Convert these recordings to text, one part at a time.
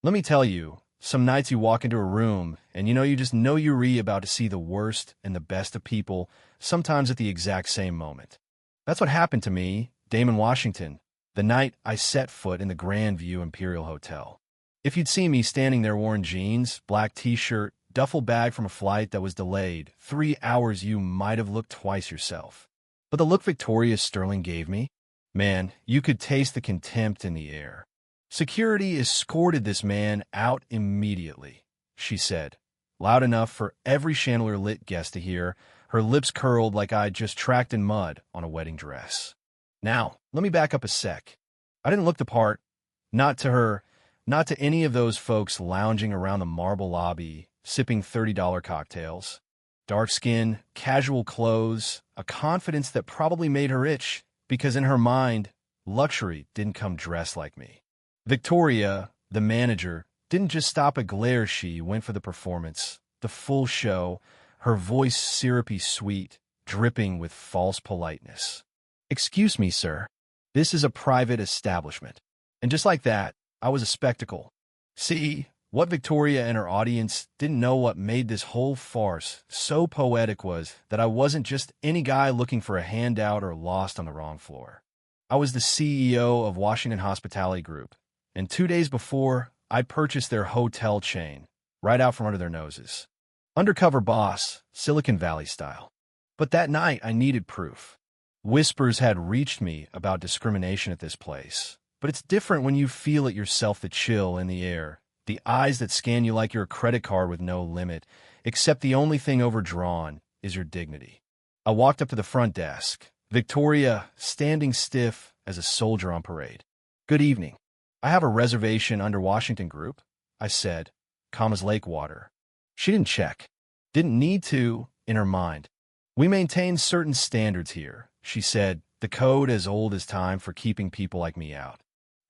Let me tell you, some nights you walk into a room and you just know you're about to see the worst and the best of people, sometimes at the exact same moment. That's what happened to me, Damon Washington, the night I set foot in the Grand View Imperial Hotel. If you'd seen me standing there wearing jeans, black t-shirt, duffel bag from a flight that was delayed 3 hours, you might have looked twice yourself. But the look Victoria Sterling gave me, man, you could taste the contempt in the air. Security escorted this man out immediately, she said, loud enough for every chandelier-lit guest to hear, her lips curled like I'd just tracked in mud on a wedding dress. Now, let me back up a sec. I didn't look the part, not to her, not to any of those folks lounging around the marble lobby, sipping $30 cocktails. Dark skin, casual clothes, a confidence that probably made her itch, because in her mind, luxury didn't come dressed like me. Victoria, the manager, didn't just stop at glare. She went for the performance, the full show, her voice syrupy sweet, dripping with false politeness. "Excuse me, sir. This is a private establishment." And just like that, I was a spectacle. See, what Victoria and her audience didn't know what made this whole farce so poetic was that I wasn't just any guy looking for a handout or lost on the wrong floor. I was the CEO of Washington Hospitality Group, and 2 days before, I'd purchased their hotel chain, right out from under their noses. Undercover boss, Silicon Valley style. But that night, I needed proof. Whispers had reached me about discrimination at this place, but it's different when you feel it yourself, the chill in the air, the eyes that scan you like you're a credit card with no limit, except the only thing overdrawn is your dignity. I walked up to the front desk, Victoria standing stiff as a soldier on parade. "Good evening. I have a reservation under Washington Group," I said, calm as lake water. She didn't check. Didn't need to, in her mind. "We maintain certain standards here," she said, "the code as old as time for keeping people like me out."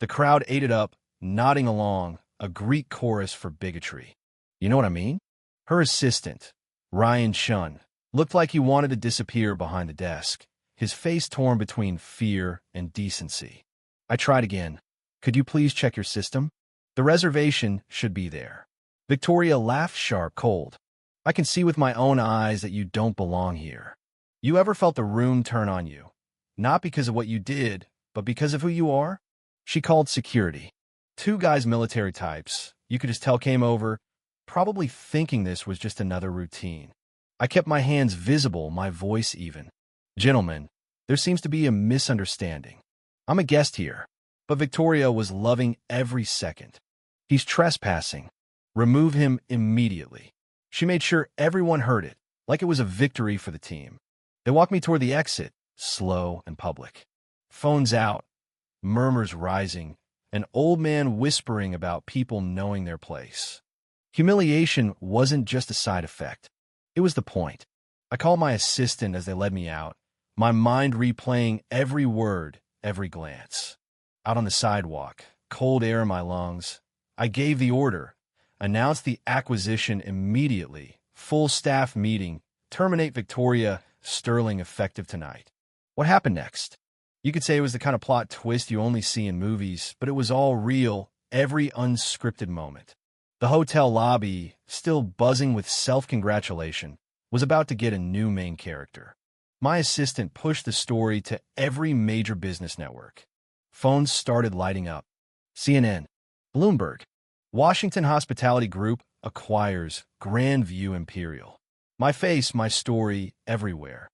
The crowd ate it up, nodding along, a Greek chorus for bigotry. You know what I mean? Her assistant, Ryan Shun, looked like he wanted to disappear behind the desk, his face torn between fear and decency. I tried again. "Could you please check your system? The reservation should be there." Victoria laughed sharp, cold. "I can see with my own eyes that you don't belong here. You ever felt the room turn on you? Not because of what you did, but because of who you are?" She called security. 2 guys, military types, you could just tell, came over, probably thinking this was just another routine. I kept my hands visible, my voice even. "Gentlemen, there seems to be a misunderstanding. I'm a guest here." But Victoria was loving every second. "He's trespassing. Remove him immediately." She made sure everyone heard it, like it was a victory for the team. They walked me toward the exit, slow and public. Phones out, murmurs rising, an old man whispering about people knowing their place. Humiliation wasn't just a side effect. It was the point. I called my assistant as they led me out, my mind replaying every word, every glance. Out on the sidewalk, cold air in my lungs, I gave the order, announced the acquisition immediately, full staff meeting, terminate Victoria Sterling effective tonight. What happened next? You could say it was the kind of plot twist you only see in movies, but it was all real, every unscripted moment. The hotel lobby, still buzzing with self-congratulation, was about to get a new main character. My assistant pushed the story to every major business network. Phones started lighting up. CNN, Bloomberg, Washington Hospitality Group acquires Grand View Imperial. My face, my story, everywhere.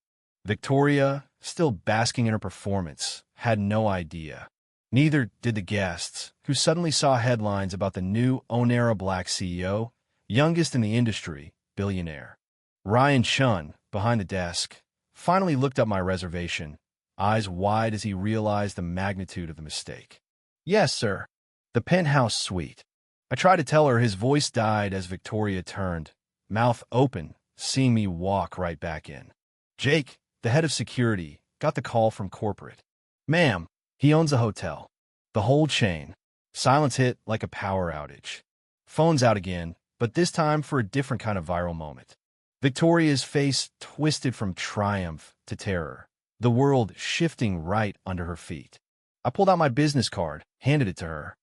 Victoria, still basking in her performance, had no idea. Neither did the guests, who suddenly saw headlines about the new Onera Black CEO, youngest in the industry, billionaire. Ryan Shun, behind the desk, finally looked up my reservation, eyes wide as he realized the magnitude of the mistake. "Yes, sir. The penthouse suite." I tried to tell her. His voice died as Victoria turned, mouth open, seeing me walk right back in. Jake, the head of security, got the call from corporate. "Ma'am, he owns a hotel." The whole chain. Silence hit like a power outage. Phones out again, but this time for a different kind of viral moment. Victoria's face twisted from triumph to terror, the world shifting right under her feet. I pulled out my business card, handed it to her.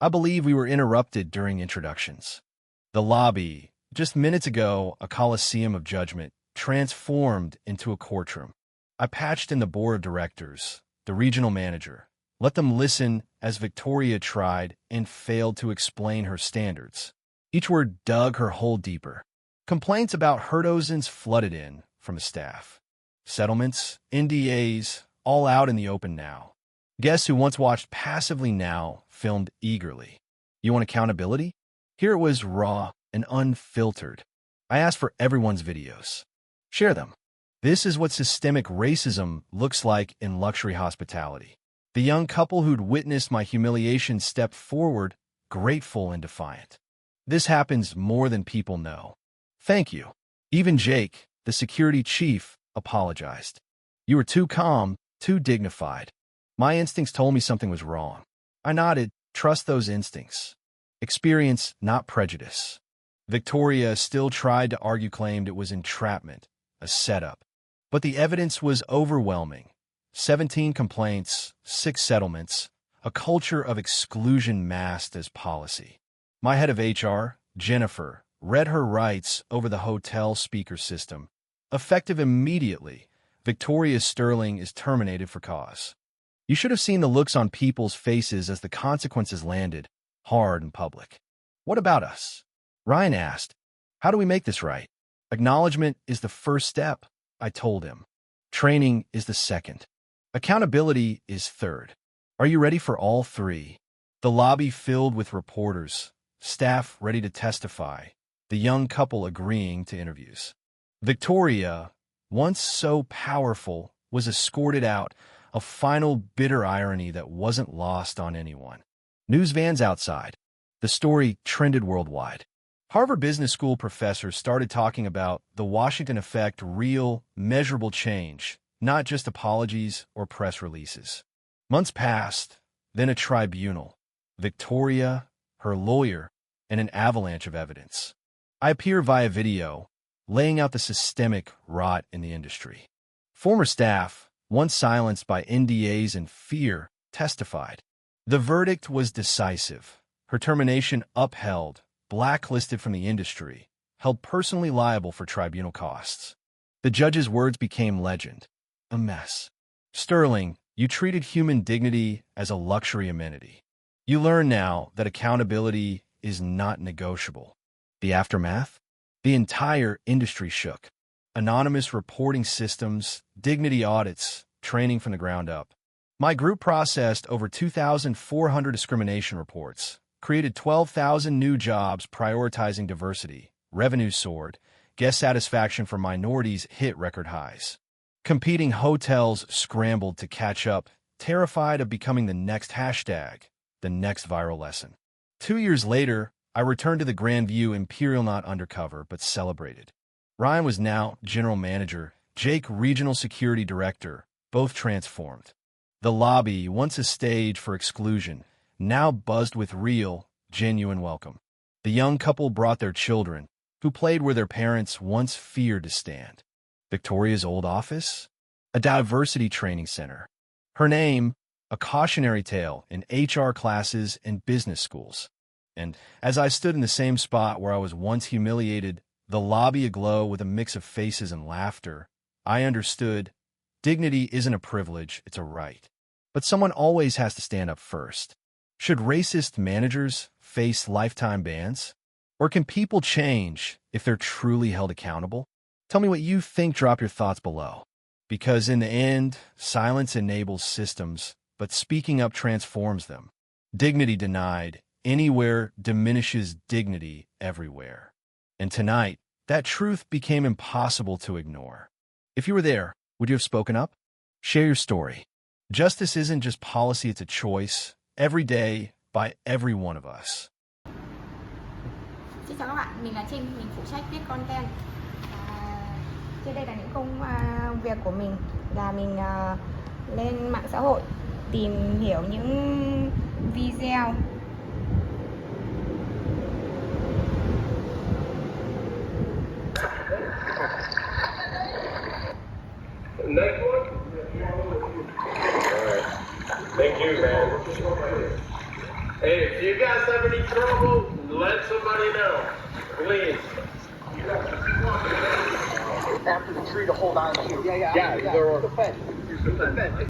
I believe we were interrupted during introductions. The lobby, just minutes ago, a coliseum of judgment, transformed into a courtroom. I patched in the board of directors, the regional manager, let them listen as Victoria tried and failed to explain her standards. Each word dug her hole deeper. Complaints about Herdozen's flooded in from the staff. Settlements, NDAs, all out in the open now. Guests who once watched passively now filmed eagerly. You want accountability? Here it was raw and unfiltered. I asked for everyone's videos. Share them. This is what systemic racism looks like in luxury hospitality. The young couple who'd witnessed my humiliation stepped forward, grateful and defiant. This happens more than people know. Thank you. Even Jake, the security chief, apologized. You were too calm, too dignified. My instincts told me something was wrong. I nodded, trust those instincts. Experience, not prejudice. Victoria still tried to argue, claimed it was entrapment, a setup. But the evidence was overwhelming. 17 complaints, 6 settlements, a culture of exclusion masked as policy. My head of HR, Jennifer, read her rights over the hotel speaker system. Effective immediately, Victoria Sterling is terminated for cause. You should have seen the looks on people's faces as the consequences landed, hard and public. What about us? Ryan asked. How do we make this right? Acknowledgement is the first step, I told him. Training is the second. Accountability is third. Are you ready for all three? The lobby filled with reporters, staff ready to testify, the young couple agreeing to interviews. Victoria, once so powerful, was escorted out, a final bitter irony that wasn't lost on anyone. News vans outside. The story trended worldwide. Harvard Business School professors started talking about the Washington effect, real, measurable change, not just apologies or press releases. Months passed, then a tribunal. Victoria, her lawyer, and an avalanche of evidence. I appear via video, laying out the systemic rot in the industry. Former staff, once silenced by NDAs and fear, testified. The verdict was decisive. Her termination upheld, blacklisted from the industry, held personally liable for tribunal costs. The judge's words became legend. A mess. Sterling, you treated human dignity as a luxury amenity. You learn now that accountability is not negotiable. The aftermath? The entire industry shook. Anonymous reporting systems, dignity audits, training from the ground up. My group processed over 2,400 discrimination reports, created 12,000 new jobs prioritizing diversity, revenue soared, guest satisfaction for minorities hit record highs. Competing hotels scrambled to catch up, terrified of becoming the next hashtag, the next viral lesson. 2 years later, I returned to the Grandview Imperial, not undercover, but celebrated. Ryan was now general manager, Jake regional security director, both transformed. The lobby, once a stage for exclusion, now buzzed with real, genuine welcome. The young couple brought their children, who played where their parents once feared to stand. Victoria's old office? A diversity training center. Her name, a cautionary tale in HR classes and business schools. And as I stood in the same spot where I was once humiliated, the lobby aglow with a mix of faces and laughter, I understood dignity isn't a privilege, it's a right. But someone always has to stand up first. Should racist managers face lifetime bans? Or can people change if they're truly held accountable? Tell me what you think, drop your thoughts below. Because in the end, silence enables systems, but speaking up transforms them. Dignity denied anywhere diminishes dignity everywhere. And tonight, that truth became impossible to ignore. If you were there, would you have spoken up? Share your story. Justice isn't just policy, it's a choice, every day, by every one of us. Xin chào các bạn, mình là Trinh, mình phụ trách viết content. Trên đây là những công việc của mình, là mình lên mạng xã hội tìm hiểu những video Next one? Alright. Thank you, man. Hey, if you guys please. After the tree to hold on to. Yeah, there were. Use the fence.